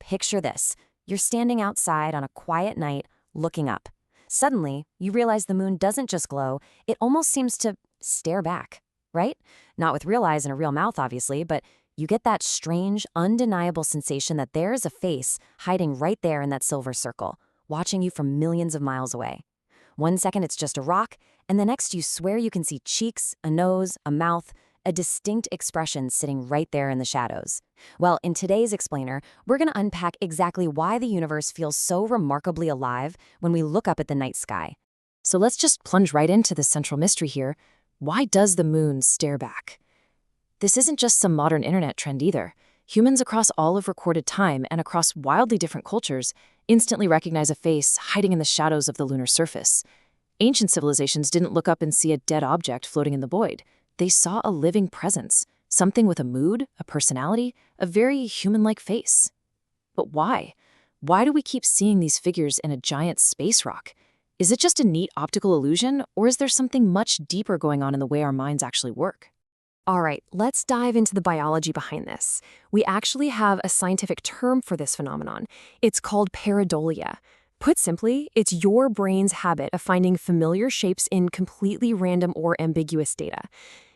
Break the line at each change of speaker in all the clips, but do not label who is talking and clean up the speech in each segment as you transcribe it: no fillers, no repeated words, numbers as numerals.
picture this. You're standing outside on a quiet night, looking up. Suddenly, you realize the moon doesn't just glow, it almost seems to stare back, right? Not with real eyes and a real mouth, obviously, but you get that strange, undeniable sensation that there's a face hiding right there in that silver circle, watching you from millions of miles away. One second it's just a rock, and the next you swear you can see cheeks, a nose, a mouth, a distinct expression sitting right there in the shadows. Well, in today's Explainer, we're going to unpack exactly why the universe feels so remarkably alive when we look up at the night sky. So let's just plunge right into the central mystery here. Why does the moon stare back? This isn't just some modern internet trend either. Humans across all of recorded time and across wildly different cultures instantly recognize a face hiding in the shadows of the lunar surface. Ancient civilizations didn't look up and see a dead object floating in the void. They saw a living presence, something with a mood, a personality, a very human-like face. But why? Why do we keep seeing these figures in a giant space rock? Is it just a neat optical illusion, or is there something much deeper going on in the way our minds actually work? All right, let's dive into the biology behind this. We actually have a scientific term for this phenomenon. It's called pareidolia. Put simply, it's your brain's habit of finding familiar shapes in completely random or ambiguous data.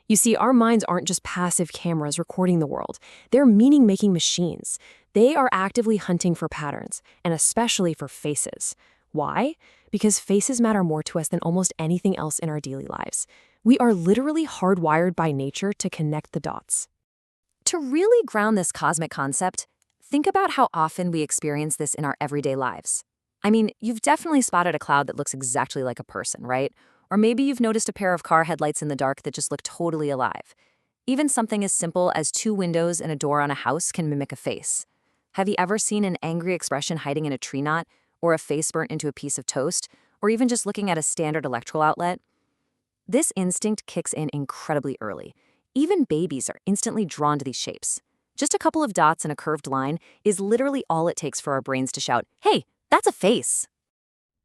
You see, our minds aren't just passive cameras recording the world. They're meaning-making machines. They are actively hunting for patterns, and especially for faces. Why? Because faces matter more to us than almost anything else in our daily lives. We are literally hardwired by nature to connect the dots. To really ground this cosmic concept, think about how often we experience this in our everyday lives. I mean, you've definitely spotted a cloud that looks exactly like a person, right? Or maybe you've noticed a pair of car headlights in the dark that just look totally alive. Even something as simple as two windows and a door on a house can mimic a face. Have you ever seen an angry expression hiding in a tree knot, or a face burnt into a piece of toast, or even just looking at a standard electrical outlet? This instinct kicks in incredibly early. Even babies are instantly drawn to these shapes. Just a couple of dots and a curved line is literally all it takes for our brains to shout, "Hey, that's a face!"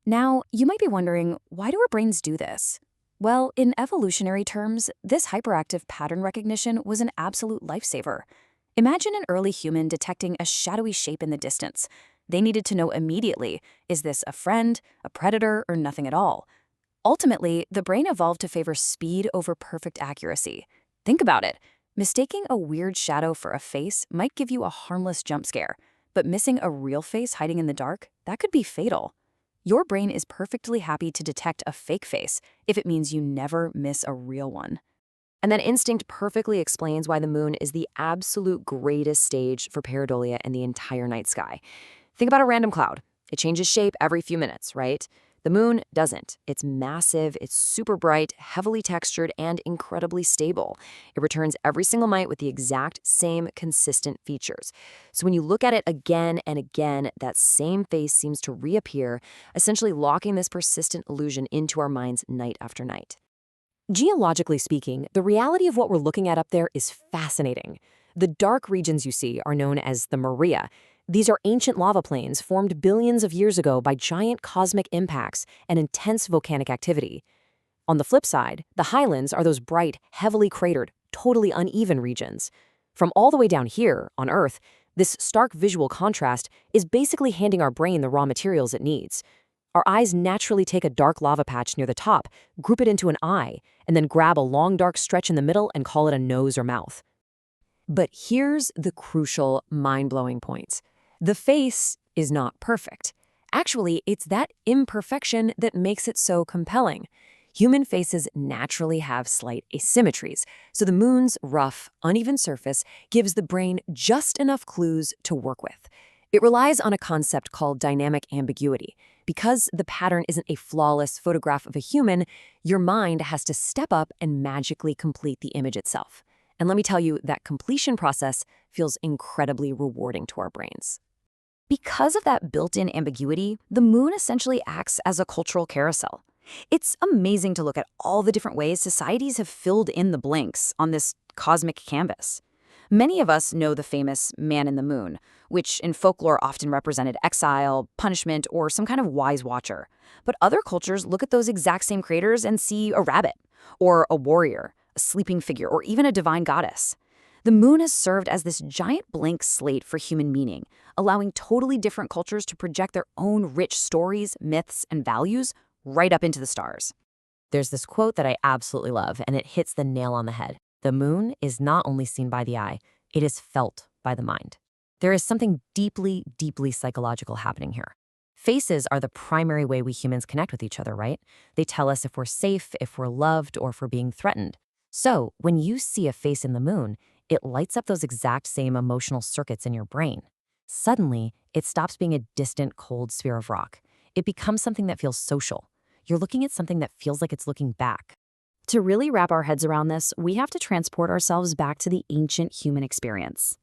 Now, you might be wondering, why do our brains do this? Well, in evolutionary terms, this hyperactive pattern recognition was an absolute lifesaver. Imagine an early human detecting a shadowy shape in the distance. They needed to know immediately, is this a friend, a predator, or nothing at all? Ultimately, the brain evolved to favor speed over perfect accuracy. Think about it. Mistaking a weird shadow for a face might give you a harmless jump scare, but missing a real face hiding in the dark, that could be fatal. Your brain is perfectly happy to detect a fake face if it means you never miss a real one. And that instinct perfectly explains why the moon is the absolute greatest stage for pareidolia in the entire night sky. Think about a random cloud. It changes shape every few minutes, right? The moon doesn't. It's massive, it's super bright, heavily textured, and incredibly stable. It returns every single night with the exact same consistent features. So when you look at it again and again, that same face seems to reappear, essentially locking this persistent illusion into our minds night after night. Geologically speaking, the reality of what we're looking at up there is fascinating. The dark regions you see are known as the Maria. These are ancient lava plains formed billions of years ago by giant cosmic impacts and intense volcanic activity. On the flip side, the highlands are those bright, heavily cratered, totally uneven regions. From all the way down here, on Earth, this stark visual contrast is basically handing our brain the raw materials it needs. Our eyes naturally take a dark lava patch near the top, group it into an eye, and then grab a long dark stretch in the middle and call it a nose or mouth. But here's the crucial, mind-blowing point. The face is not perfect. Actually, it's that imperfection that makes it so compelling. Human faces naturally have slight asymmetries, so the moon's rough, uneven surface gives the brain just enough clues to work with. It relies on a concept called dynamic ambiguity. Because the pattern isn't a flawless photograph of a human, your mind has to step up and magically complete the image itself. And let me tell you, that completion process feels incredibly rewarding to our brains. Because of that built-in ambiguity, the moon essentially acts as a cultural carousel. It's amazing to look at all the different ways societies have filled in the blanks on this cosmic canvas. Many of us know the famous man in the moon, which in folklore often represented exile, punishment, or some kind of wise watcher. But other cultures look at those exact same craters and see a rabbit, or a warrior, a sleeping figure, or even a divine goddess. The moon has served as this giant blank slate for human meaning, allowing totally different cultures to project their own rich stories, myths, and values right up into the stars. There's this quote that I absolutely love, and it hits the nail on the head. The moon is not only seen by the eye, it is felt by the mind. There is something deeply, deeply psychological happening here. Faces are the primary way we humans connect with each other, right? They tell us if we're safe, if we're loved, or if we're being threatened. So, when you see a face in the moon, it lights up those exact same emotional circuits in your brain. Suddenly, it stops being a distant, cold sphere of rock. It becomes something that feels social. You're looking at something that feels like it's looking back. To really wrap our heads around this, we have to transport ourselves back to the ancient human experience.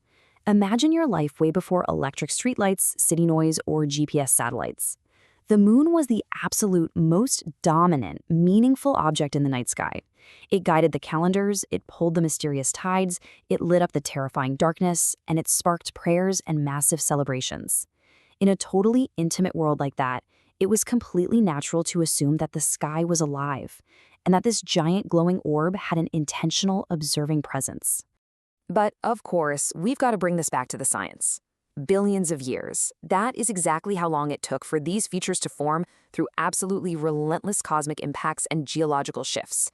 Imagine your life way before electric streetlights, city noise, or GPS satellites. The moon was the absolute most dominant, meaningful object in the night sky. It guided the calendars, it pulled the mysterious tides, it lit up the terrifying darkness, and it sparked prayers and massive celebrations. In a totally intimate world like that, it was completely natural to assume that the sky was alive, and that this giant glowing orb had an intentional, observing presence. But, of course, we've got to bring this back to the science. Billions of years. That is exactly how long it took for these features to form through absolutely relentless cosmic impacts and geological shifts.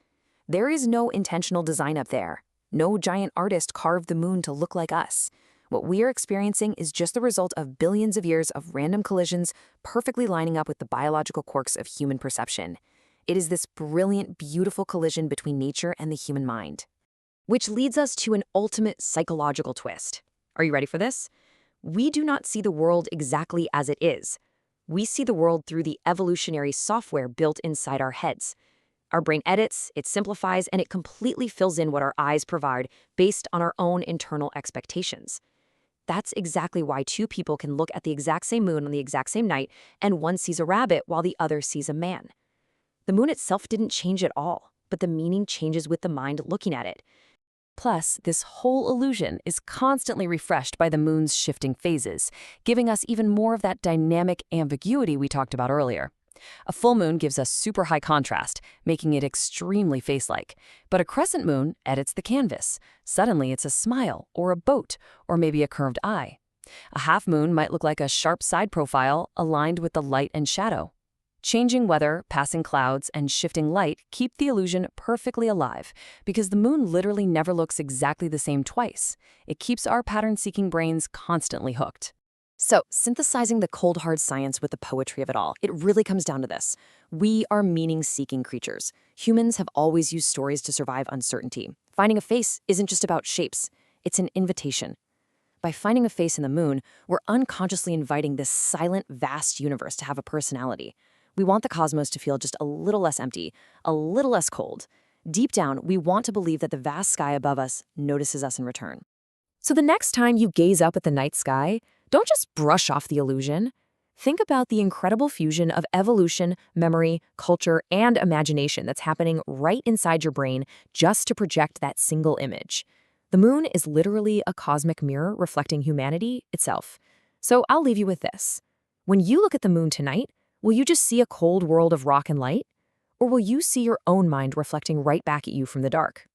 There is no intentional design up there. No giant artist carved the moon to look like us. What we are experiencing is just the result of billions of years of random collisions perfectly lining up with the biological quirks of human perception. It is this brilliant, beautiful collision between nature and the human mind. Which leads us to an ultimate psychological twist. Are you ready for this? We do not see the world exactly as it is. We see the world through the evolutionary software built inside our heads. Our brain edits, it simplifies, and it completely fills in what our eyes provide based on our own internal expectations. That's exactly why two people can look at the exact same moon on the exact same night, and one sees a rabbit while the other sees a man. The moon itself didn't change at all, but the meaning changes with the mind looking at it. Plus, this whole illusion is constantly refreshed by the moon's shifting phases, giving us even more of that dynamic ambiguity we talked about earlier. A full moon gives us super high contrast, making it extremely face-like. But a crescent moon edits the canvas. Suddenly it's a smile, or a boat, or maybe a curved eye. A half moon might look like a sharp side profile aligned with the light and shadow. Changing weather, passing clouds, and shifting light keep the illusion perfectly alive, because the moon literally never looks exactly the same twice. It keeps our pattern-seeking brains constantly hooked. So, synthesizing the cold hard science with the poetry of it all, it really comes down to this. We are meaning-seeking creatures. Humans have always used stories to survive uncertainty. Finding a face isn't just about shapes, it's an invitation. By finding a face in the moon, we're unconsciously inviting this silent, vast universe to have a personality. We want the cosmos to feel just a little less empty, a little less cold. Deep down, we want to believe that the vast sky above us notices us in return. So the next time you gaze up at the night sky, don't just brush off the illusion. Think about the incredible fusion of evolution, memory, culture, and imagination that's happening right inside your brain just to project that single image. The moon is literally a cosmic mirror reflecting humanity itself. So I'll leave you with this. When you look at the moon tonight, will you just see a cold world of rock and light? Or will you see your own mind reflecting right back at you from the dark?